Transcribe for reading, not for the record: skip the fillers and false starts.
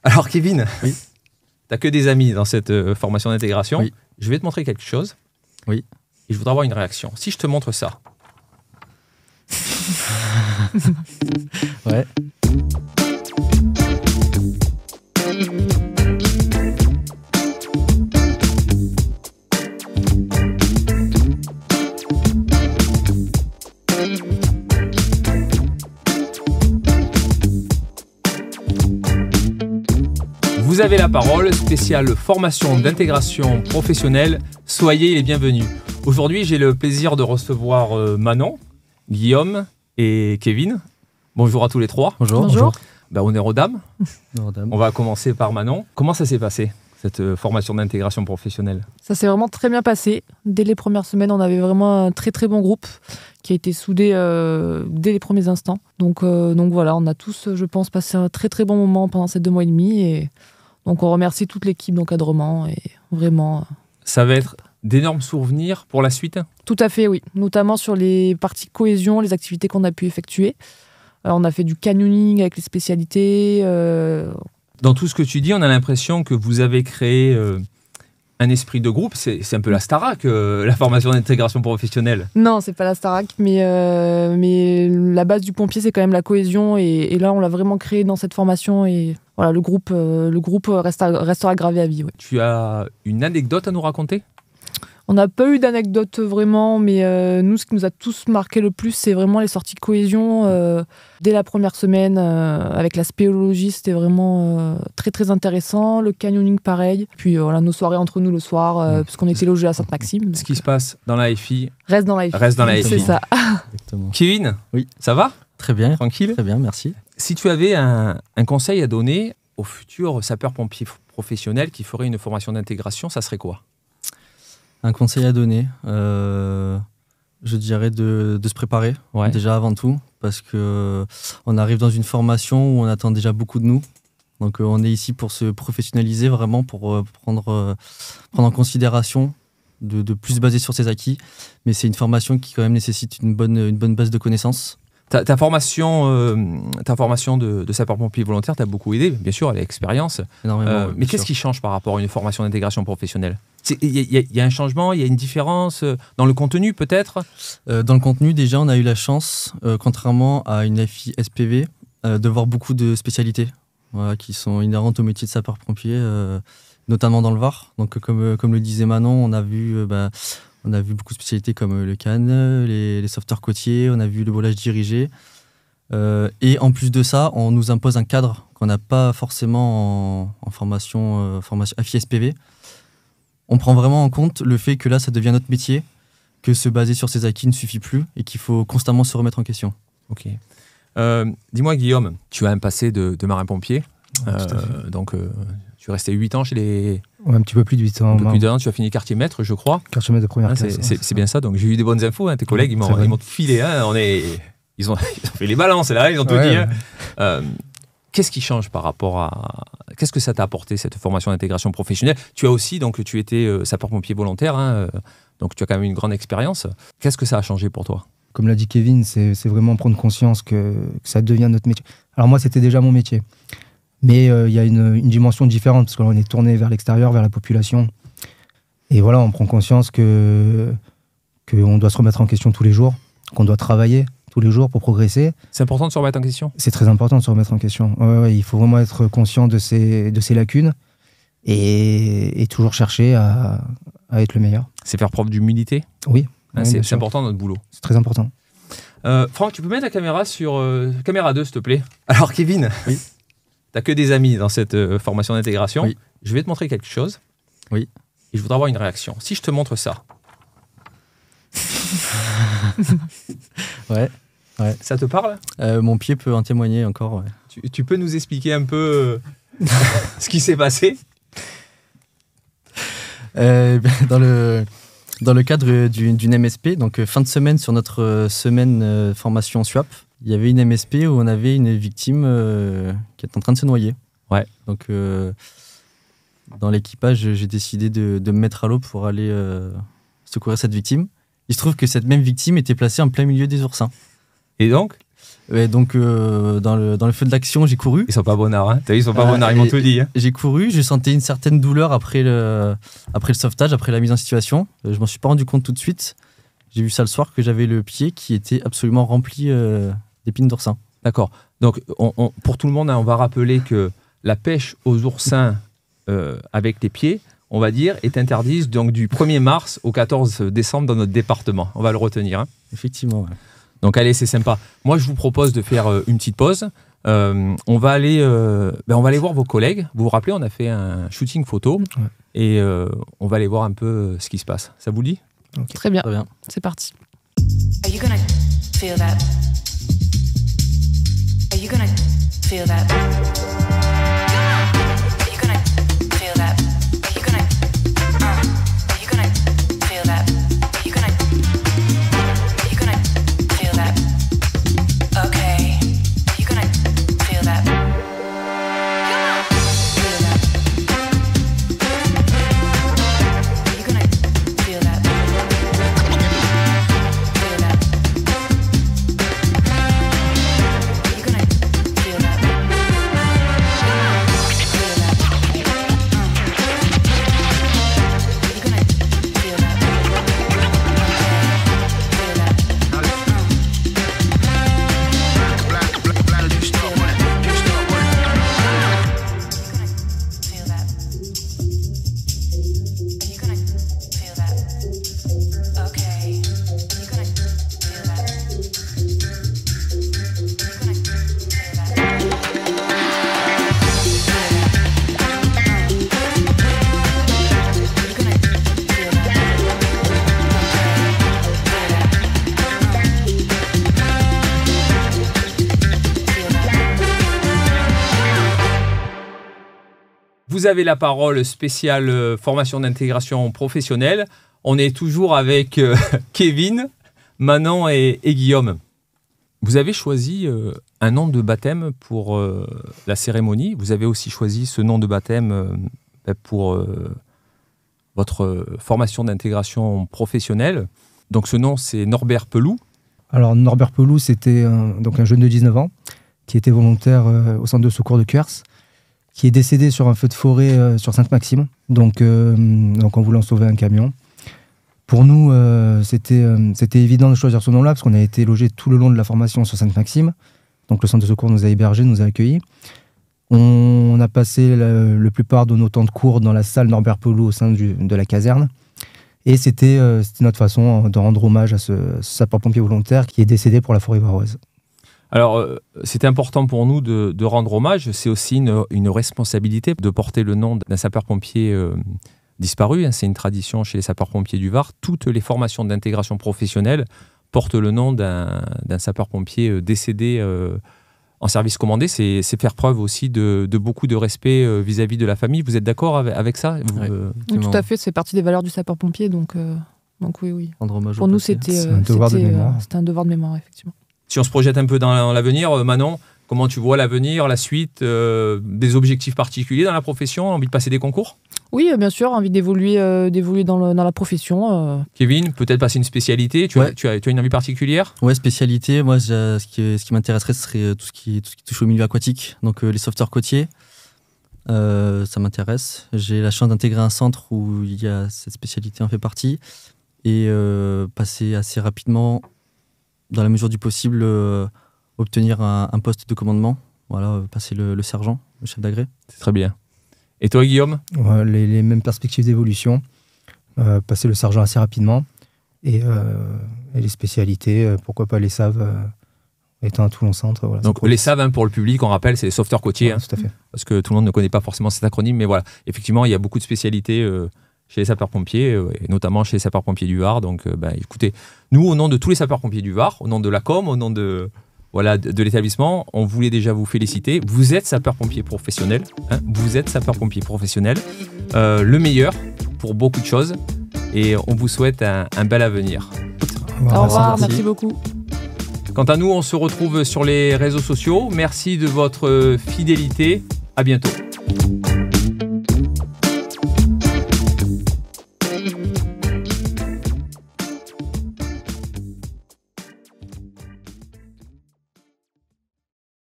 Alors Kevin, Oui. t'as que des amis dans cette formation d'intégration. Oui. Je vais te montrer quelque chose. Oui. Et je voudrais avoir une réaction. Si je te montre ça. Ouais. Vous avez la parole, spéciale formation d'intégration professionnelle. Soyez les bienvenus. Aujourd'hui, j'ai le plaisir de recevoir Manon, Guillaume et Kevin. Bonjour à tous les trois. Bonjour. Bonjour. Honneur aux dames. Bonjour, dame. On va commencer par Manon. Comment ça s'est passé, cette formation d'intégration professionnelle? Ça s'est vraiment très bien passé. Dès les premières semaines, on avait vraiment un très très bon groupe qui a été soudé dès les premiers instants. Donc voilà, on a tous, je pense, passé un très très bon moment pendant ces 2 mois et demi. Et donc on remercie toute l'équipe d'encadrement et vraiment... Ça va être d'énormes souvenirs pour la suite? Tout à fait, oui. Notamment sur les parties cohésion, les activités qu'on a pu effectuer. On a fait du canyoning avec les spécialités. Dans tout ce que tu dis, on a l'impression que vous avez créé un esprit de groupe. C'est un peu la Starac, la formation d'intégration professionnelle. Non, c'est pas la Starac, mais la base du pompier, c'est quand même la cohésion. Et là, on l'a vraiment créé dans cette formation. Et voilà, le groupe restera gravé à vie. Ouais. Tu as une anecdote à nous raconter? On n'a pas eu d'anecdote vraiment, mais nous, ce qui nous a tous marqué le plus, c'est vraiment les sorties de cohésion. Dès la première semaine, avec la spéologie, c'était vraiment très très intéressant. Le canyoning, pareil. Puis voilà, nos soirées entre nous le soir, puisqu'on était logés à Sainte-Maxime. Ce qui se passe dans la FI Reste dans la FI. reste dans la FI. C'est ça. Exactement. Kevin, Oui. ça va? Très bien. Tranquille? Très bien, merci. Si tu avais un conseil à donner aux futurs sapeurs-pompiers professionnels qui feraient une formation d'intégration, ça serait quoi? Un conseil à donner, je dirais de se préparer, Ouais. déjà avant tout, parce que on arrive dans une formation où on attend déjà beaucoup de nous. Donc on est ici pour se professionnaliser vraiment, pour prendre en considération de plus se baser sur ses acquis. Mais c'est une formation qui quand même nécessite une bonne base de connaissances. Ta formation de sapeur-pompier volontaire t'a beaucoup aidé, bien sûr, à l'expérience. Énormément. Mais qu'est-ce qui change par rapport à une formation d'intégration professionnelle? Il y a un changement, il y a une différence dans le contenu peut-être? Dans le contenu, déjà, on a eu la chance, contrairement à une FI SPV, de voir beaucoup de spécialités qui sont inhérentes au métier de sapeur-pompier, notamment dans le Var. Donc, comme le disait Manon, on a vu beaucoup de spécialités comme le CAN, les sauveteurs côtiers, on a vu le volage dirigé. Et en plus de ça, on nous impose un cadre qu'on n'a pas forcément en formation FI SPV. On prend vraiment en compte le fait que là, ça devient notre métier, que se baser sur ses acquis ne suffit plus et qu'il faut constamment se remettre en question. Ok. Dis-moi, Guillaume, tu as un passé de marin-pompier. Tout à fait. Donc, tu es resté 8 ans chez les... Ouais, un petit peu plus de 8 ans. Un peu plus d'un an, tu as fini quartier maître, je crois. Quartier maître de première Hein, classe. c'est bien ça. Donc, j'ai eu des bonnes infos. Tes collègues, ils m'ont tout filé. Ils ont fait les balances, là, ils ont tout dit. Qu'est-ce qui change par rapport à... Qu'est-ce que ça t'a apporté, cette formation d'intégration professionnelle? Tu as aussi, donc, tu étais sapeur-pompier volontaire, donc tu as quand même une grande expérience. Qu'est-ce que ça a changé pour toi? Comme l'a dit Kevin, c'est vraiment prendre conscience que ça devient notre métier. Alors moi, c'était déjà mon métier. Mais il y a une dimension différente, parce qu'on est tourné vers l'extérieur, vers la population. Et voilà, on prend conscience qu'on doit se remettre en question tous les jours, qu'on doit travailler tous les jours pour progresser. C'est important de se remettre en question? C'est très important de se remettre en question. Ouais, il faut vraiment être conscient de ses lacunes et toujours chercher à être le meilleur. C'est faire preuve d'humilité? Oui. C'est important dans notre boulot. C'est très important. Franck, tu peux mettre la caméra sur... caméra 2, s'il te plaît. Alors, Kevin, Oui. tu n'as que des amis dans cette formation d'intégration. Oui. Je vais te montrer quelque chose. Oui. Et je voudrais avoir une réaction. Si je te montre ça, Ouais. ça te parle? Mon pied peut en témoigner encore. Ouais. Tu peux nous expliquer un peu ce qui s'est passé? Dans le cadre d'une MSP, donc fin de semaine sur notre semaine formation SWAP, il y avait une MSP où on avait une victime qui est en train de se noyer. Ouais. Donc dans l'équipage, j'ai décidé de me mettre à l'eau pour aller secourir cette victime. Il se trouve que cette même victime était placée en plein milieu des oursins. Et donc? Ouais, donc, dans le feu de l'action, j'ai couru. Ils sont pas bonnards, hein. T'as vu, ils sont pas bonnards, ils m'ont tout dit. Hein. J'ai couru, je sentais une certaine douleur après le sauvetage, après la mise en situation. Je m'en suis pas rendu compte tout de suite. J'ai vu ça le soir que j'avais le pied qui était absolument rempli d'épines d'oursin. D'accord. Donc, pour tout le monde, hein, on va rappeler que la pêche aux oursins avec les pieds, on va dire, est interdite donc, du 1er mars au 14 décembre dans notre département. On va le retenir. Hein. Effectivement, ouais. Donc, allez, c'est sympa. Moi, je vous propose de faire une petite pause. On va aller voir vos collègues. Vous vous rappelez, on a fait un shooting photo et on va aller voir un peu ce qui se passe. Ça vous dit ? Okay. Très bien. C'est parti. Are you gonna feel that? Are you gonna feel that? Are you gonna feel that? Are you gonna feel that? Are you gonna feel that? Okay. Are you gonna feel that? Feel that. Are you gonna feel that? Vous avez la parole spéciale formation d'intégration professionnelle. On est toujours avec Kevin, Manon et Guillaume. Vous avez choisi un nom de baptême pour la cérémonie. Vous avez aussi choisi ce nom de baptême pour votre formation d'intégration professionnelle. Donc ce nom, c'est Norbert Peloux. Alors Norbert Peloux, c'était donc un jeune de 19 ans qui était volontaire au centre de secours de Cuers, qui est décédé sur un feu de forêt sur Sainte-Maxime, donc en voulant sauver un camion. Pour nous, c'était évident de choisir ce nom-là, parce qu'on a été logé tout le long de la formation sur Sainte-Maxime. Donc le centre de secours nous a hébergés, nous a accueillis. On a passé la plupart de nos temps de cours dans la salle Norbert Peloux au sein de la caserne. Et c'était notre façon de rendre hommage à ce sapeur-pompier volontaire qui est décédé pour la forêt varoise. Alors, c'est important pour nous de rendre hommage. C'est aussi une responsabilité de porter le nom d'un sapeur-pompier disparu. C'est une tradition chez les sapeurs-pompiers du Var. Toutes les formations d'intégration professionnelle portent le nom d'un sapeur-pompier décédé en service commandé. C'est faire preuve aussi de beaucoup de respect vis-à-vis de la famille. Vous êtes d'accord avec ça ? Oui, tout à fait. C'est partie des valeurs du sapeur-pompier. Donc oui. Rendre hommage pour nous, c'était un devoir de mémoire, effectivement. Si on se projette un peu dans l'avenir, Manon, comment tu vois l'avenir, la suite, des objectifs particuliers dans la profession, envie de passer des concours ? Oui, bien sûr, envie d'évoluer dans la profession. Kevin, peut-être passer une spécialité, tu as une envie particulière ? Ouais, spécialité, moi ce qui m'intéresserait, ce serait tout ce qui touche au milieu aquatique, donc les sauveteurs côtiers. Ça m'intéresse. J'ai la chance d'intégrer un centre où il y a cette spécialité en fait partie et passer assez rapidement, dans la mesure du possible, obtenir un poste de commandement, voilà, passer le sergent, le chef d'agré. C'est très bien. Et toi, Guillaume ? Les mêmes perspectives d'évolution, passer le sergent assez rapidement et les spécialités, pourquoi pas les SAV étant à Toulon-Centre. Voilà, donc les SAV, pour le public, on rappelle, c'est les sauveteurs côtiers. Ouais, tout à fait. Parce que tout le monde ne connaît pas forcément cet acronyme, mais voilà, effectivement, il y a beaucoup de spécialités chez les sapeurs-pompiers, et notamment chez les sapeurs-pompiers du Var. Donc, écoutez, nous, au nom de tous les sapeurs-pompiers du Var, au nom de la com, au nom de l'établissement, on voulait déjà vous féliciter. Vous êtes sapeur-pompier professionnel. Vous êtes sapeur-pompier professionnel. Le meilleur pour beaucoup de choses. Et on vous souhaite un bel avenir. Au revoir, merci beaucoup. Quant à nous, on se retrouve sur les réseaux sociaux. Merci de votre fidélité. À bientôt.